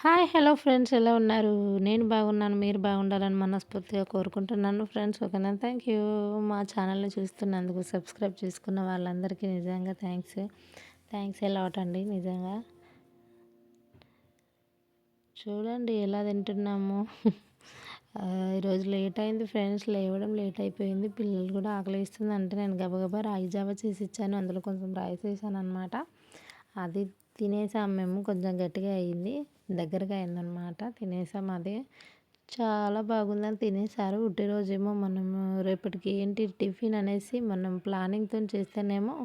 Hi! Hello friends ఎలా ఉన్నారు? నేను బాగున్నాను. మీరు బాగుండాలని మనస్ఫూర్తిగా కోరుకుంటున్నాను ఫ్రెండ్స్. ఓకేనా? Thank you. మా ఛానల్‌ని చూస్తున్నందుకు, సబ్స్క్రైబ్ చేసుకున్న వాళ్ళందరికీ నిజంగా థ్యాంక్స్. థ్యాంక్స్ ఎ లాట్ అండి నిజంగా. చూడండి ఎలా తింటున్నాము. ఈరోజు లేట్ అయింది ఫ్రెండ్స్. లేవడం లేట్ అయిపోయింది. పిల్లలు కూడా ఆకలేస్తుంది అంటే నేను గబగబా రాగి జావ చేసి ఇచ్చాను. అందులో కొంచెం రైస్ ఏసాననమాట. అది తినేసాం మేము. కొంచెం గట్టిగా అయింది. దగ్గరగా అయిందనమాట. తినేసాం అది. చాలా బాగుందని తినేసారు. రోజేమో మనము రేపటికి ఏంటి టిఫిన్ అనేసి మనం ప్లానింగ్‌తోని చేస్తేనేమో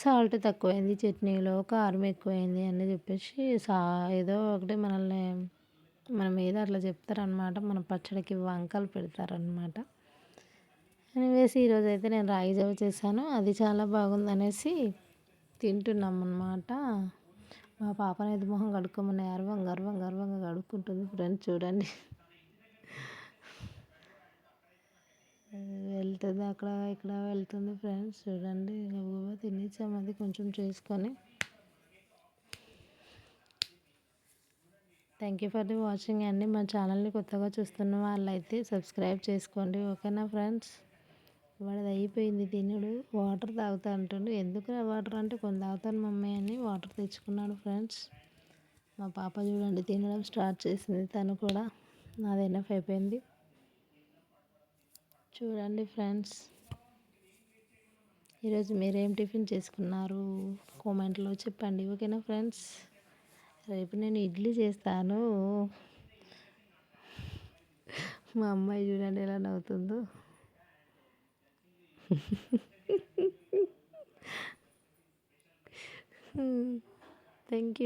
సాల్ట్ తక్కువైంది, చట్నీలో కారం ఎక్కువైంది అని చెప్పేసి ఏదో ఒకటి మన మీద అట్లా చెప్తారనమాట. మన పచ్చడికి వంకలు పెడతారనమాట. ఎనీవేస్ ఈరోజైతే నేను రాగి జావ చేశాను. అది చాలా బాగుందనేసి తింటున్నామనమాట. మా పాపనైతే మొహం కడుక్కోమని గర్వంగా కడుక్కుంటుంది ఫ్రెండ్స్ చూడండి. వెళ్తుంది అక్కడ ఇక్కడ వెళ్తుంది ఫ్రెండ్స్ చూడండి. గబగబా తినేసాం అది కొంచెం చేసుకొని. Thank you for the watching అండి. మా ఛానల్ని కొత్తగా చూస్తున్న వాళ్ళైతే సబ్స్క్రైబ్ చేసుకోండి. ఓకేనా ఫ్రెండ్స్. వాడిది అయిపోయింది తినుడు. వాటర్ తాగుతా అంటుండు. ఎందుకురా వాటర్ అంటే కొన్ని తాగుతాను మమ్మీ అని వాటర్ తెచ్చుకున్నాడు ఫ్రెండ్స్. మా పాప చూడండి తినడం స్టార్ట్ చేసింది. తను కూడా నాది ఎనఫ్ అయిపోయింది. చూడండి ఫ్రెండ్స్. ఈరోజు మీరేం టిఫిన్ చేసుకున్నారు కామెంట్లో చెప్పండి. ఓకేనా ఫ్రెండ్స్. రేపు నేను ఇడ్లీ చేస్తాను. మా అమ్మాయి చూడండి ఎలా నవ్వుతుందో. Thank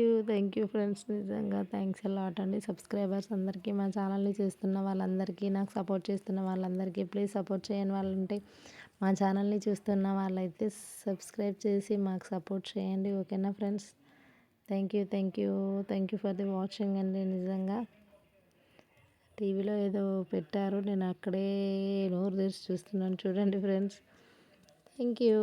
you friends. నిజంగా థ్యాంక్స్ ఎ లాట్ అండి. సబ్స్క్రైబర్స్ అందరికీ, మా ఛానల్ని చూస్తున్న వాళ్ళందరికీ, నాకు సపోర్ట్ చేస్తున్న వాళ్ళందరికీ, ప్లీజ్ సపోర్ట్ చేయని వాళ్ళు ఉంటే మా ఛానల్ని చూస్తున్న వాళ్ళైతే సబ్స్క్రైబ్ చేసి మాకు సపోర్ట్ చేయండి. ఓకేనా friends. Thank you for the watching అండి. నిజంగా టీవీలో ఏదో పెట్టారు. నేను అక్కడే నోరు తెరిచి చూస్తున్నాను చూడండి ఫ్రెండ్స్. Thank you.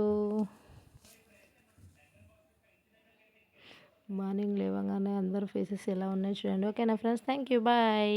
మార్నింగ్ లేవగానే అందరూ ఫేసెస్ ఎలా ఉన్నాయో చూడండి. ఓకేనా ఫ్రెండ్స్. Thank you. బాయ్.